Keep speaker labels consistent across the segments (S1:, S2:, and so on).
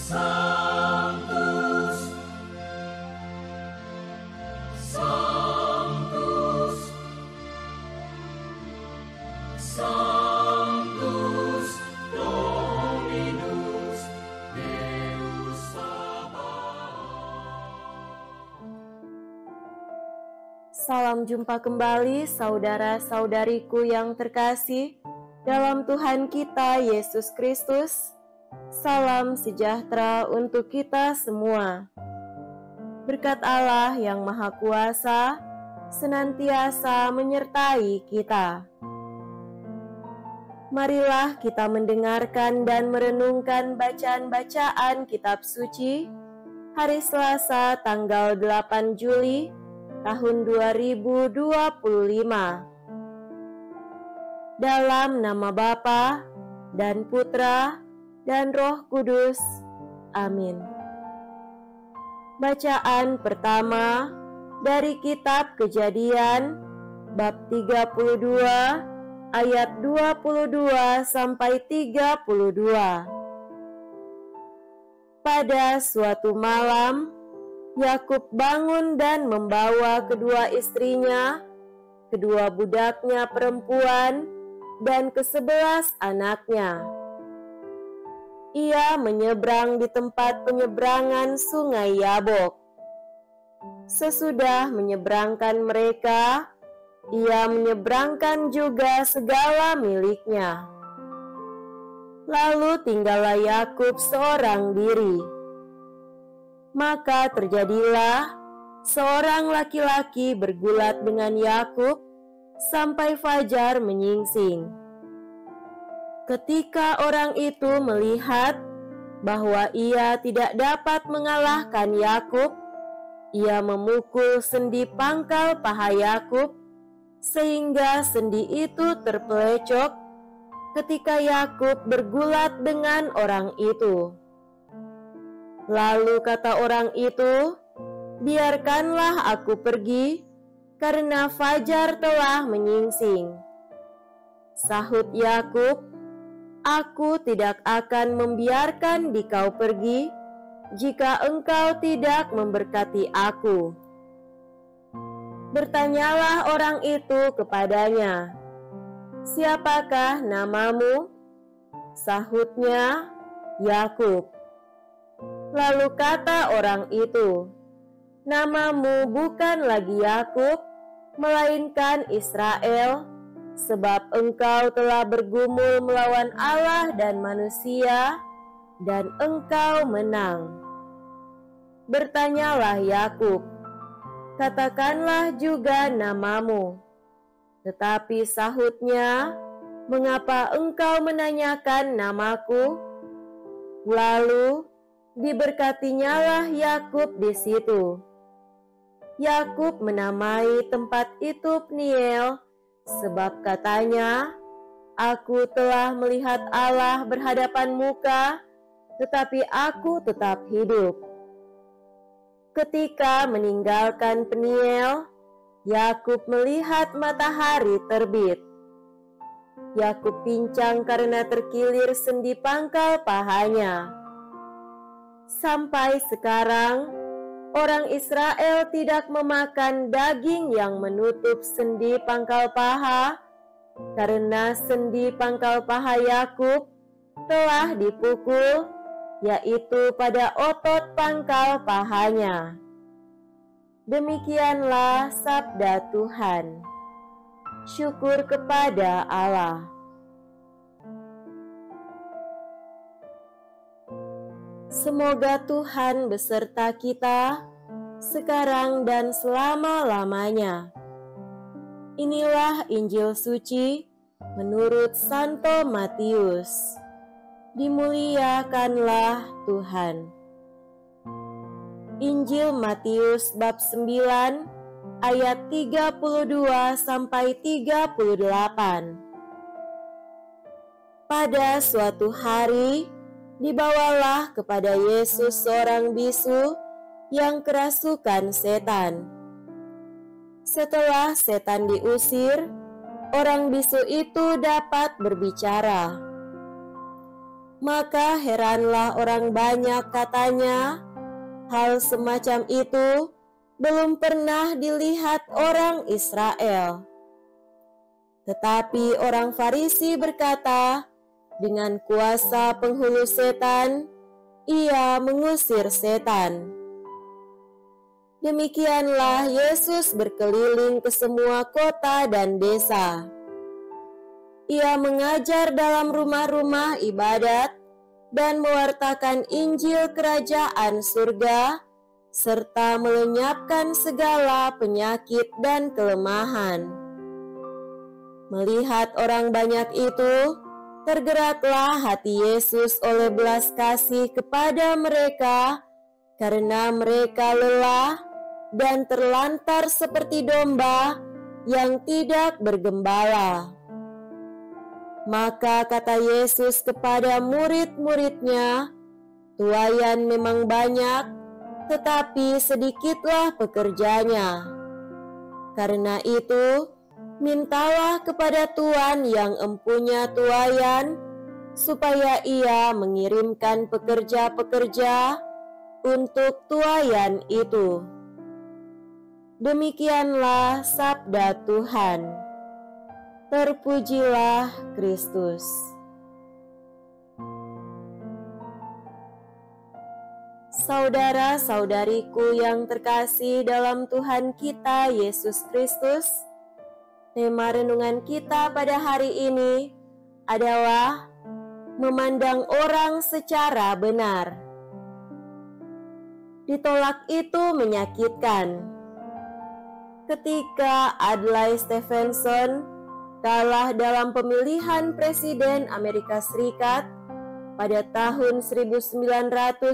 S1: Sanctus, Sanctus, Sanctus Dominus Deus Sabaoth.
S2: Salam jumpa kembali saudara-saudariku yang terkasih dalam Tuhan kita Yesus Kristus. Salam sejahtera untuk kita semua. Berkat Allah yang Maha Kuasa senantiasa menyertai kita. Marilah kita mendengarkan dan merenungkan bacaan-bacaan kitab suci hari Selasa tanggal 8 Juli tahun 2025. Dalam nama Bapa dan Putra dan Roh Kudus. Amin. Bacaan pertama dari kitab Kejadian bab 32 ayat 22 sampai 32. Pada suatu malam, Yakub bangun dan membawa kedua istrinya, kedua budaknya perempuan, dan ke-11 anaknya. Ia menyeberang di tempat penyeberangan sungai Yabok. Sesudah menyeberangkan mereka, ia menyeberangkan juga segala miliknya. Lalu tinggallah Yakub seorang diri. Maka terjadilah seorang laki-laki bergulat dengan Yakub sampai fajar menyingsing. Ketika orang itu melihat bahwa ia tidak dapat mengalahkan Yakub, ia memukul sendi pangkal paha Yakub sehingga sendi itu terpelecok ketika Yakub bergulat dengan orang itu. Lalu kata orang itu, "Biarkanlah aku pergi, karena fajar telah menyingsing." Sahut Yakub, "Aku tidak akan membiarkan dikau pergi, jika engkau tidak memberkati aku." Bertanyalah orang itu kepadanya, "Siapakah namamu?" Sahutnya, "Yakub." Lalu kata orang itu, "Namamu bukan lagi Yakub, melainkan Israel, sebab engkau telah bergumul melawan Allah dan manusia, dan engkau menang." Bertanyalah Yakub, "Katakanlah juga namamu." Tetapi sahutnya, "Mengapa engkau menanyakan namaku?" Lalu diberkatinyalah Yakub di situ. Yakub menamai tempat itu Peniel, sebab katanya, "Aku telah melihat Allah berhadapan muka, tetapi aku tetap hidup." Ketika meninggalkan Peniel, Yakub melihat matahari terbit. Yakub pincang karena terkilir sendi pangkal pahanya. Sampai sekarang, orang Israel tidak memakan daging yang menutup sendi pangkal paha, karena sendi pangkal paha Yakub telah dipukul, yaitu pada otot pangkal pahanya. Demikianlah sabda Tuhan. Syukur kepada Allah. Semoga Tuhan beserta kita sekarang dan selama-lamanya. Inilah Injil suci menurut Santo Matius. Dimuliakanlah Tuhan. Injil Matius bab 9 ayat 32 sampai 38. Pada suatu hari, dibawalah kepada Yesus seorang bisu yang kerasukan setan. Setelah setan diusir, orang bisu itu dapat berbicara. Maka heranlah orang banyak katanya, hal semacam itu belum pernah dilihat orang Israel. Tetapi orang Farisi berkata, dengan kuasa penghulu setan, ia mengusir setan. Demikianlah Yesus berkeliling ke semua kota dan desa. Ia mengajar dalam rumah-rumah ibadat dan mewartakan Injil Kerajaan Surga, serta melenyapkan segala penyakit dan kelemahan. Melihat orang banyak itu, tergeraklah hati Yesus oleh belas kasih kepada mereka, karena mereka lelah dan terlantar seperti domba yang tidak bergembala. Maka kata Yesus kepada murid-muridnya, "Tuaian memang banyak, tetapi sedikitlah pekerjanya. Karena itu, mintalah kepada Tuan yang empunya tuaian, supaya ia mengirimkan pekerja-pekerja untuk tuaian itu." Demikianlah sabda Tuhan. Terpujilah Kristus. Saudara-saudariku yang terkasih dalam Tuhan kita Yesus Kristus, tema renungan kita pada hari ini adalah memandang orang secara benar. Ditolak itu menyakitkan. Ketika Adlai Stevenson kalah dalam pemilihan Presiden Amerika Serikat pada tahun 1952,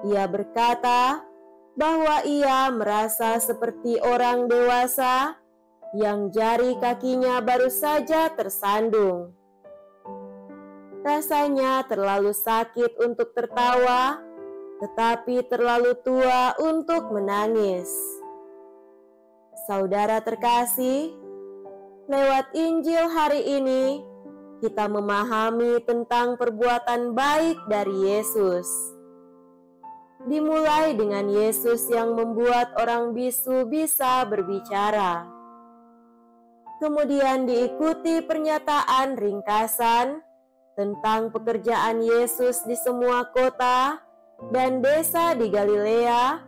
S2: ia berkata bahwa ia merasa seperti orang dewasa yang jari kakinya baru saja tersandung. Rasanya terlalu sakit untuk tertawa, tetapi terlalu tua untuk menangis. Saudara terkasih, lewat Injil hari ini, kita memahami tentang perbuatan baik dari Yesus. Dimulai dengan Yesus yang membuat orang bisu bisa berbicara. Kemudian diikuti pernyataan ringkasan tentang pekerjaan Yesus di semua kota dan desa di Galilea,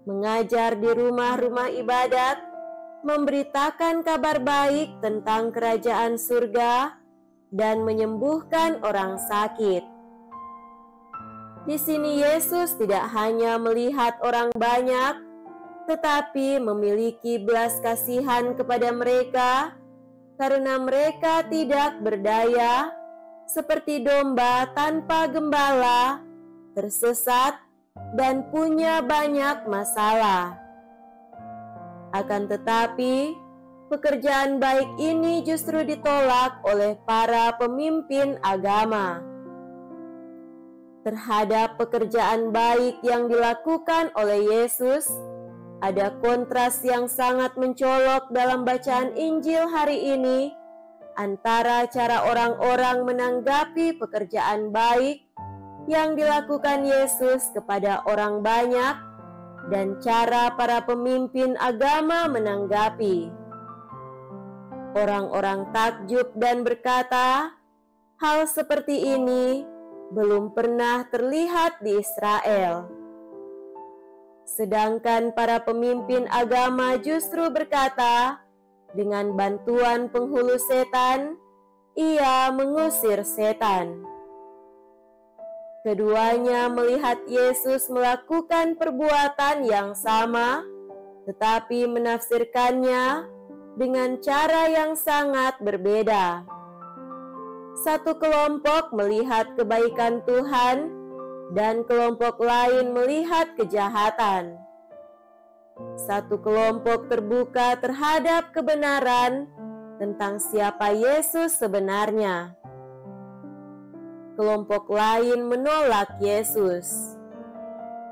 S2: mengajar di rumah-rumah ibadat, memberitakan kabar baik tentang kerajaan surga, dan menyembuhkan orang sakit. Di sini Yesus tidak hanya melihat orang banyak, tetapi memiliki belas kasihan kepada mereka, karena mereka tidak berdaya, seperti domba tanpa gembala, tersesat, dan punya banyak masalah. Akan tetapi, pekerjaan baik ini justru ditolak oleh para pemimpin agama. Terhadap pekerjaan baik yang dilakukan oleh Yesus, ada kontras yang sangat mencolok dalam bacaan Injil hari ini antara cara orang-orang menanggapi pekerjaan baik yang dilakukan Yesus kepada orang banyak dan cara para pemimpin agama menanggapi. Orang-orang takjub dan berkata, hal seperti ini belum pernah terlihat di Israel. Sedangkan para pemimpin agama justru berkata, dengan bantuan penghulu setan, ia mengusir setan. Keduanya melihat Yesus melakukan perbuatan yang sama, tetapi menafsirkannya dengan cara yang sangat berbeda. Satu kelompok melihat kebaikan Tuhan, dan kelompok lain melihat kejahatan. Satu kelompok terbuka terhadap kebenaran tentang siapa Yesus sebenarnya. Kelompok lain menolak Yesus.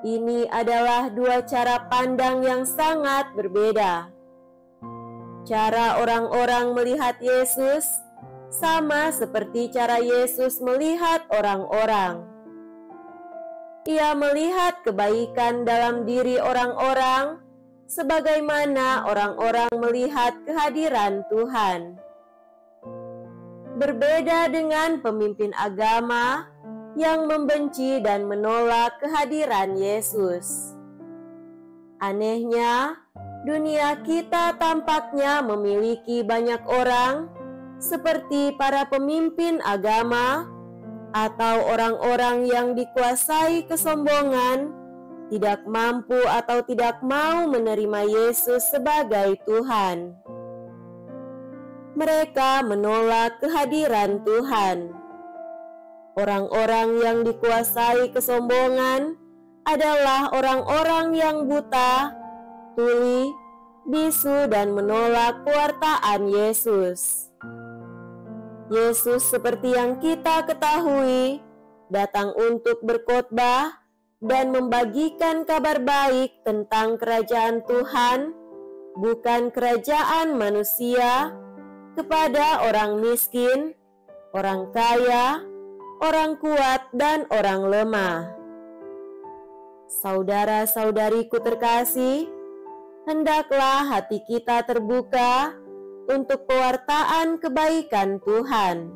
S2: Ini adalah dua cara pandang yang sangat berbeda. Cara orang-orang melihat Yesus sama seperti cara Yesus melihat orang-orang. Ia melihat kebaikan dalam diri orang-orang, sebagaimana orang-orang melihat kehadiran Tuhan. Berbeda dengan pemimpin agama yang membenci dan menolak kehadiran Yesus. Anehnya, dunia kita tampaknya memiliki banyak orang seperti para pemimpin agama atau orang-orang yang dikuasai kesombongan, tidak mampu atau tidak mau menerima Yesus sebagai Tuhan. Mereka menolak kehadiran Tuhan. Orang-orang yang dikuasai kesombongan adalah orang-orang yang buta, tuli, bisu, dan menolak pewartaan Yesus. Yesus, seperti yang kita ketahui, datang untuk berkhotbah dan membagikan kabar baik tentang kerajaan Tuhan, bukan kerajaan manusia, kepada orang miskin, orang kaya, orang kuat, dan orang lemah. Saudara-saudariku terkasih, hendaklah hati kita terbuka untuk pewartaan kebaikan Tuhan.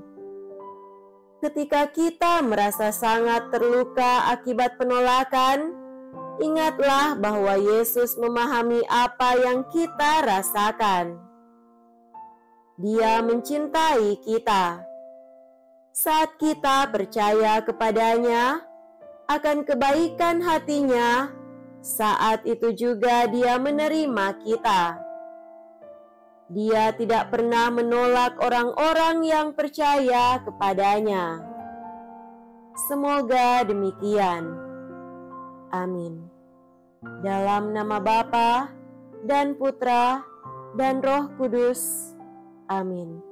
S2: Ketika kita merasa sangat terluka akibat penolakan, ingatlah bahwa Yesus memahami apa yang kita rasakan. Dia mencintai kita. Saat kita percaya kepadanya akan kebaikan hatinya, saat itu juga Dia menerima kita. Dia tidak pernah menolak orang-orang yang percaya kepadanya. Semoga demikian. Amin. Dalam nama Bapa dan Putra dan Roh Kudus. Amin.